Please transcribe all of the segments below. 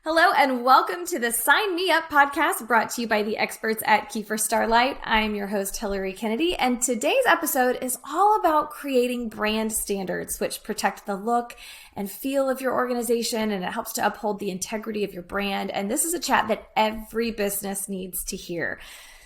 Hello and welcome to the Sign Me Up podcast brought to you by the experts at Kieffer Starlite. I'm your host, Hilary Kennedy, and today's episode is all about creating brand standards, which protect the look and feel of your organization, and it helps to uphold the integrity of your brand. And this is a chat that every business needs to hear.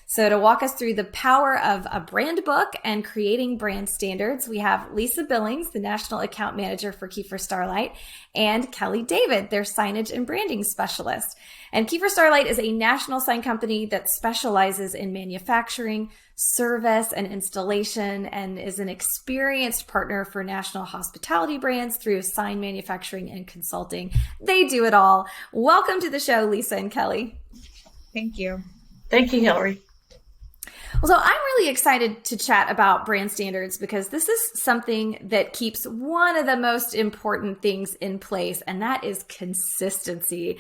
So to walk us through the power of a brand book and creating brand standards, we have Lisa Billings, the National Account Manager for Kieffer Starlite, and Kelly David, their signage and branding specialist. And Kieffer Starlite is a national sign company that specializes in manufacturing, service, and installation, and is an experienced partner for national hospitality brands through sign manufacturing and consulting. They do it all. Welcome to the show, Lisa and Kelly. Thank you. Thank you, Hilary. Well, so I'm really excited to chat about brand standards because this is something that keeps one of the most important things in place, and that is consistency.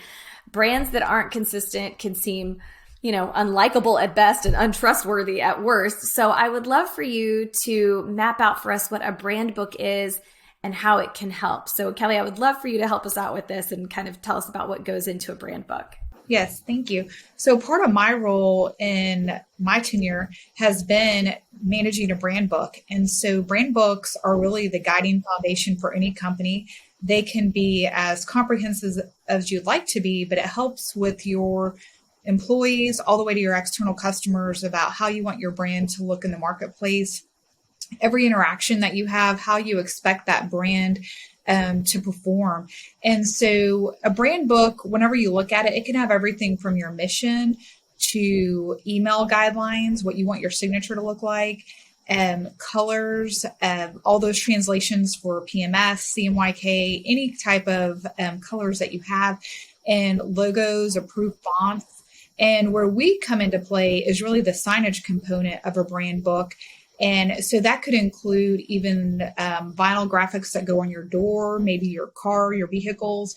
Brands that aren't consistent can seem, unlikable at best and untrustworthy at worst. So I would love for you to map out for us what a brand book is and how it can help. So Kelly, I would love for you to help us out with this and kind of tell us about what goes into a brand book. Yes, thank you. So part of my role in my tenure has been managing a brand book. And so brand books are really the guiding foundation for any company. They can be as comprehensive as you'd like to be, but it helps with your employees all the way to your external customers about how you want your brand to look in the marketplace. Every interaction that you have, how you expect that brand to perform. And so a brand book, whenever you look at it, it can have everything from your mission to email guidelines, what you want your signature to look like, colors, all those translations for PMS, CMYK, any type of colors that you have, and logos, approved fonts. And where we come into play is really the signage component of a brand book. And so that could include even vinyl graphics that go on your door, maybe your car, your vehicles,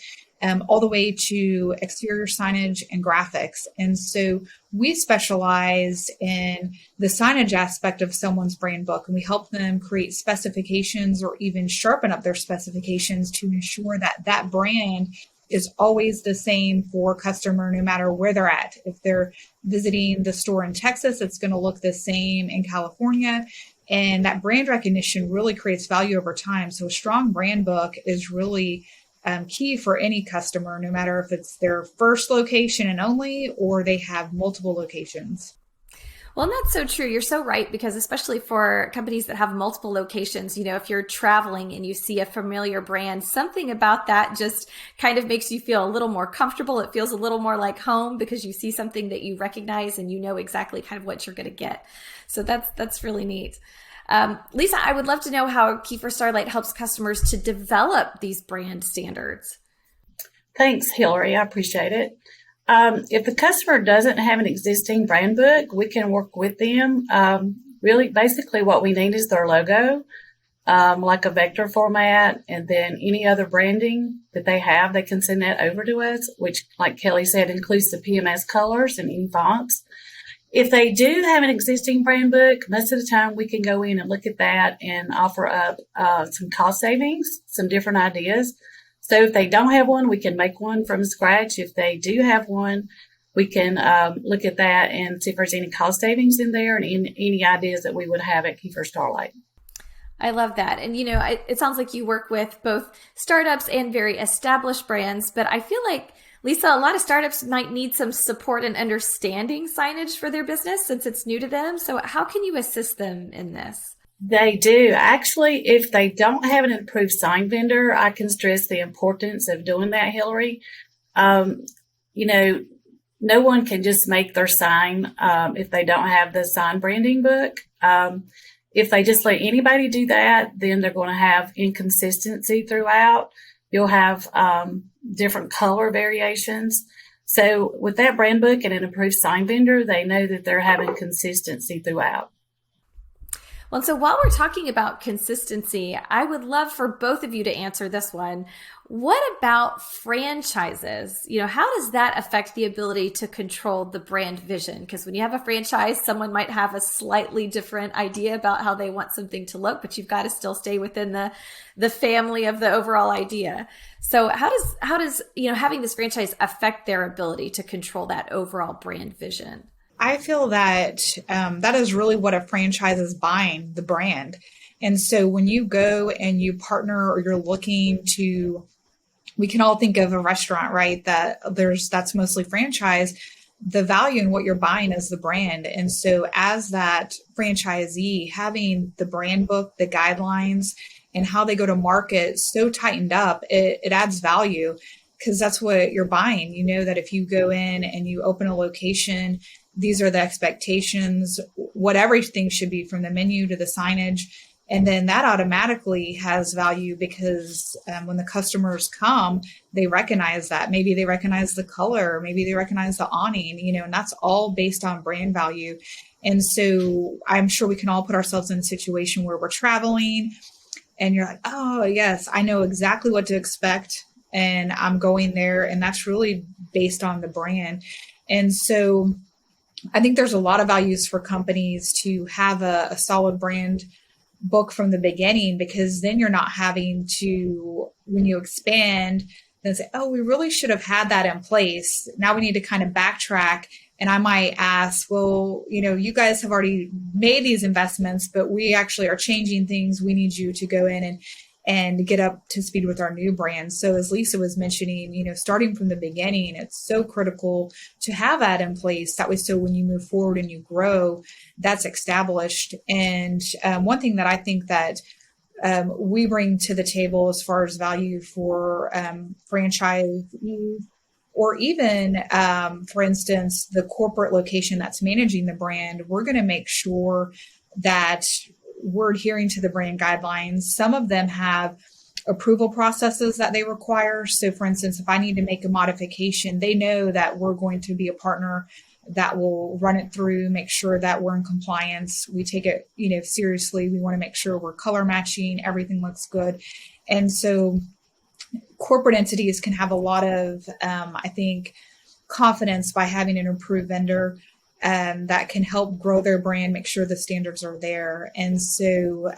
all the way to exterior signage and graphics. And so we specialize in the signage aspect of someone's brand book, and we help them create specifications or even sharpen up their specifications to ensure that that brand is always the same for customer, no matter where they're at. If they're visiting the store in Texas, it's going to look the same in California. And that brand recognition really creates value over time. So a strong brand book is really key for any customer, no matter if it's their first location and only, or they have multiple locations. Well, and that's so true. You're so right, because especially for companies that have multiple locations, if you're traveling and you see a familiar brand, something about that just kind of makes you feel a little more comfortable. It feels a little more like home because you see something that you recognize and you know exactly kind of what you're going to get. So that's really neat. Lisa, I would love to know how Kieffer Starlite helps customers to develop these brand standards. Thanks, Hilary. I appreciate it. If the customer doesn't have an existing brand book, we can work with them. Really, basically what we need is their logo, like a vector format, and then any other branding that they have, they can send that over to us, which, like Kelly said, includes the PMS colors and any fonts. If they do have an existing brand book, most of the time we can go in and look at that and offer up some cost savings, some different ideas. So if they don't have one, we can make one from scratch. If they do have one, we can look at that and see if there's any cost savings in there and any ideas that we would have at Kieffer Starlite. I love that. And, it sounds like you work with both startups and very established brands, but I feel like, Lisa, a lot of startups might need some support in understanding signage for their business since it's new to them. So how can you assist them in this? They do. Actually, if they don't have an approved sign vendor, I can stress the importance of doing that, Hilary. No one can just make their sign if they don't have the sign branding book. If they just let anybody do that, then they're going to have inconsistency throughout. You'll have different color variations. So with that brand book and an approved sign vendor, they know that they're having consistency throughout. Well, so while we're talking about consistency, I would love for both of you to answer this one. What about franchises? How does that affect the ability to control the brand vision? Because when you have a franchise, someone might have a slightly different idea about how they want something to look, but you've got to still stay within the family of the overall idea. So how does having this franchise affect their ability to control that overall brand vision? I feel that that is really what a franchise is buying, the brand. And so when you go and you partner or you're looking to, we can all think of a restaurant, right? That's mostly franchise. The value in what you're buying is the brand. And so as that franchisee, having the brand book, the guidelines, and how they go to market so tightened up, it adds value because that's what you're buying. You know that if you go in and you open a location, these are the expectations, what everything should be from the menu to the signage. And then that automatically has value because when the customers come, they recognize that. Maybe they recognize the color, maybe they recognize the awning, and that's all based on brand value. And so I'm sure we can all put ourselves in a situation where we're traveling and you're like, oh, yes, I know exactly what to expect. And I'm going there. And that's really based on the brand. And so I think there's a lot of values for companies to have a solid brand book from the beginning, because then you're not having to, when you expand, then say, oh, we really should have had that in place. Now we need to kind of backtrack. And I might ask, well, you guys have already made these investments, but we actually are changing things. We need you to go in and get up to speed with our new brand. So as Lisa was mentioning, starting from the beginning, it's so critical to have that in place. That way, so when you move forward and you grow, that's established. And one thing that I think that we bring to the table as far as value for franchisees, or even, for instance, the corporate location that's managing the brand, we're going to make sure that we're adhering to the brand guidelines. Some of them have approval processes that they require. So for instance, if I need to make a modification, they know that we're going to be a partner that will run it through, make sure that we're in compliance. We take it, seriously. We want to make sure we're color matching, everything looks good. And so corporate entities can have a lot of, I think, confidence by having an approved vendor that can help grow their brand, make sure the standards are there. And so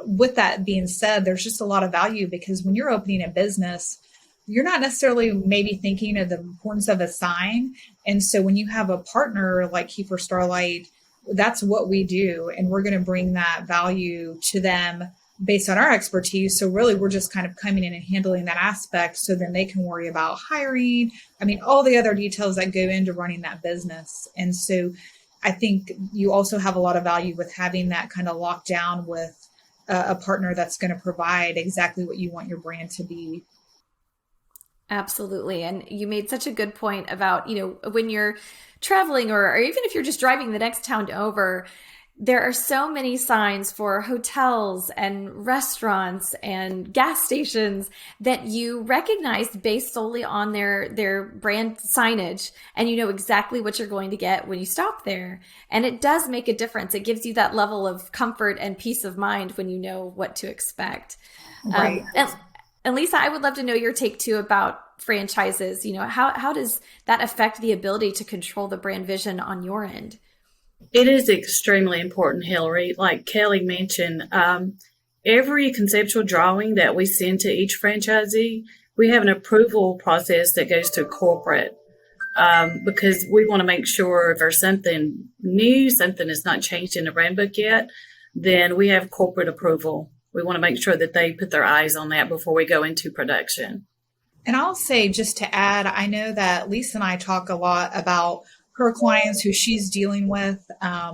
with that being said, there's just a lot of value, because when you're opening a business, you're not necessarily maybe thinking of the importance of a sign. And so when you have a partner like Kieffer Starlite, that's what we do. And we're going to bring that value to them based on our expertise. So really, we're just kind of coming in and handling that aspect, so then they can worry about hiring. I mean, all the other details that go into running that business. And so I think you also have a lot of value with having that kind of locked down with a partner that's going to provide exactly what you want your brand to be. Absolutely. And you made such a good point about, when you're traveling or even if you're just driving the next town over, there are so many signs for hotels and restaurants and gas stations that you recognize based solely on their brand signage, and you know exactly what you're going to get when you stop there. And it does make a difference. It gives you that level of comfort and peace of mind when you know what to expect. Right. And Lisa, I would love to know your take too about franchises. How does that affect the ability to control the brand vision on your end? It is extremely important, Hilary. Like Kelly mentioned, every conceptual drawing that we send to each franchisee, we have an approval process that goes to corporate, because we want to make sure if there's something new, something that's not changed in the brand book yet, then we have corporate approval. We want to make sure that they put their eyes on that before we go into production. And I'll say, just to add, I know that Lisa and I talk a lot about her clients who she's dealing with,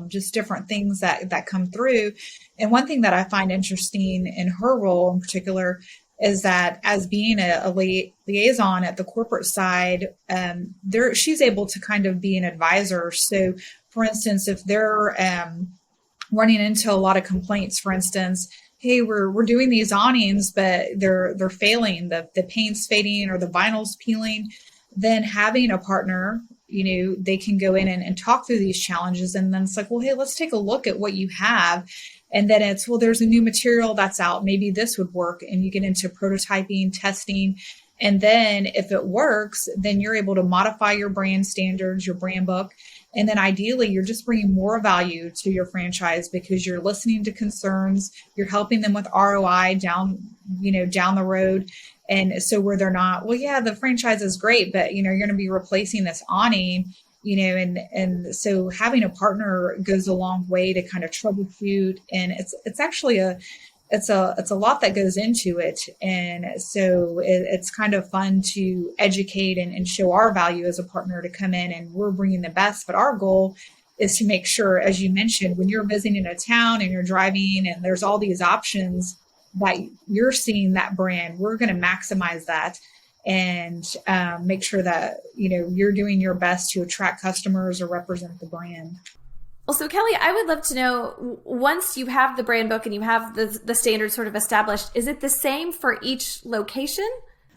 just different things that come through. And one thing that I find interesting in her role in particular is that as being a liaison at the corporate side, she's able to kind of be an advisor. So for instance, if they're running into a lot of complaints, for instance, hey, we're doing these awnings, but they're failing, the paint's fading or the vinyl's peeling, then having a partner they can go in and talk through these challenges. And then it's like, well, hey, let's take a look at what you have. And then it's, well, there's a new material that's out. Maybe this would work. And you get into prototyping, testing. And then if it works, then you're able to modify your brand standards, your brand book. And then ideally, you're just bringing more value to your franchise because you're listening to concerns. You're helping them with ROI down the road. And so where they're not, well, yeah, the franchise is great, but, you're going to be replacing this awning, and so having a partner goes a long way to kind of troubleshoot. And it's actually it's a lot that goes into it. And so it's kind of fun to educate and show our value as a partner to come in, and we're bringing the best. But our goal is to make sure, as you mentioned, when you're visiting a town and you're driving and there's all these options, that you're seeing that brand, we're going to maximize that and make sure that, you're doing your best to attract customers or represent the brand. Well, so Kelly, I would love to know, once you have the brand book and you have the standards sort of established, is it the same for each location?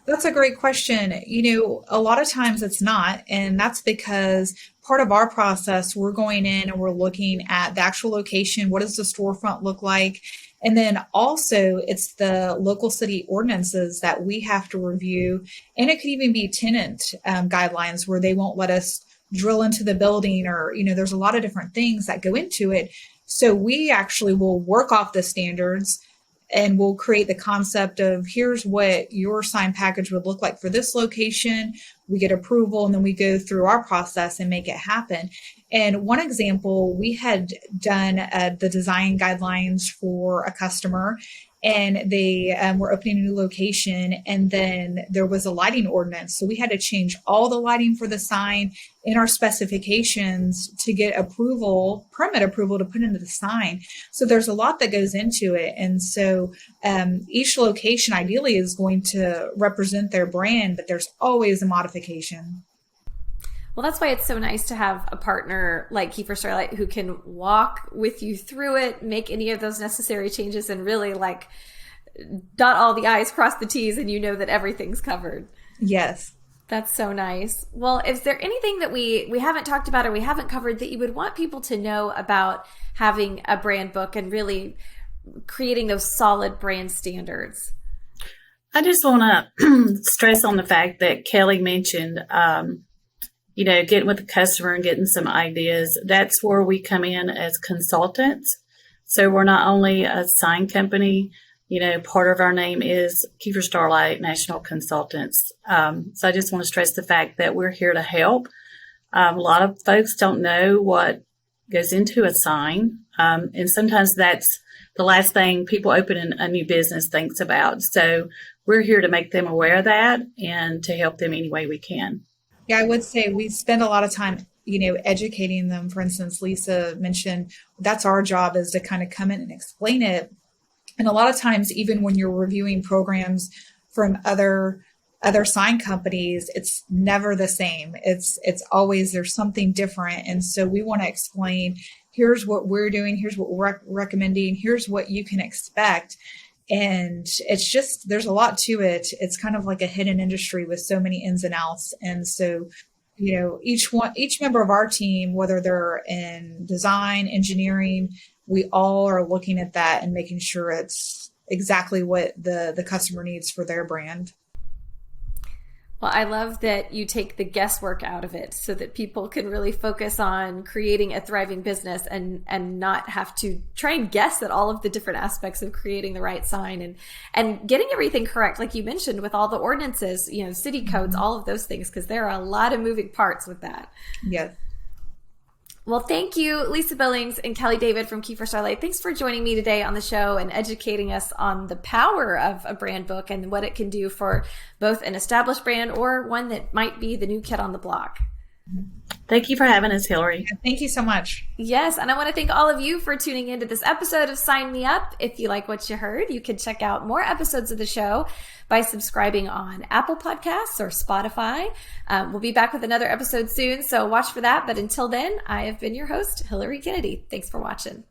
That's a great question. A lot of times it's not. And that's because part of our process, we're going in and we're looking at the actual location. What does the storefront look like? And then also it's the local city ordinances that we have to review. And it could even be tenant guidelines where they won't let us drill into the building, or, there's a lot of different things that go into it. So we actually will work off the standards and we'll create the concept of, here's what your sign package would look like for this location. We get approval, and then we go through our process and make it happen. And one example, we had done the design guidelines for a customer, and they were opening a new location, and then there was a lighting ordinance. So we had to change all the lighting for the sign in our specifications to get permit approval to put into the sign. So there's a lot that goes into it. And so each location ideally is going to represent their brand, but there's always a modification. Well, that's why it's so nice to have a partner like Kieffer Starlite who can walk with you through it, make any of those necessary changes, and really dot all the I's, cross the T's, and that everything's covered. Yes. That's so nice. Well, is there anything that we haven't talked about or we haven't covered that you would want people to know about having a brand book and really creating those solid brand standards? I just want to stress on the fact that Kelly mentioned, getting with the customer and getting some ideas. That's where we come in as consultants. So we're not only a sign company, part of our name is Kieffer Starlite National Consultants. So I just want to stress the fact that we're here to help. A lot of folks don't know what goes into a sign. And sometimes that's the last thing people opening a new business thinks about. So we're here to make them aware of that and to help them any way we can. Yeah, I would say we spend a lot of time, educating them. For instance, Lisa mentioned that's our job, is to kind of come in and explain it. And a lot of times, even when you're reviewing programs from other sign companies, it's never the same. It's always, there's something different. And so we want to explain, here's what we're doing, here's what we're recommending, here's what you can expect. And it's just, there's a lot to it. It's kind of like a hidden industry with so many ins and outs. And so, each member of our team, whether they're in design, engineering, we all are looking at that and making sure it's exactly what the customer needs for their brand. Well, I love that you take the guesswork out of it so that people can really focus on creating a thriving business and not have to try and guess at all of the different aspects of creating the right sign and getting everything correct, like you mentioned, with all the ordinances, city codes, all of those things, because there are a lot of moving parts with that. Yes. Well, thank you, Lisa Billings and Kelly David from Kieffer Starlite. Thanks for joining me today on the show and educating us on the power of a brand book and what it can do for both an established brand or one that might be the new kid on the block. Thank you for having us, Hilary. Thank you so much. Yes, and I want to thank all of you for tuning into this episode of Sign Me Up. If you like what you heard, you can check out more episodes of the show by subscribing on Apple Podcasts or Spotify. We'll be back with another episode soon, so watch for that. But until then, I have been your host, Hilary Kennedy. Thanks for watching.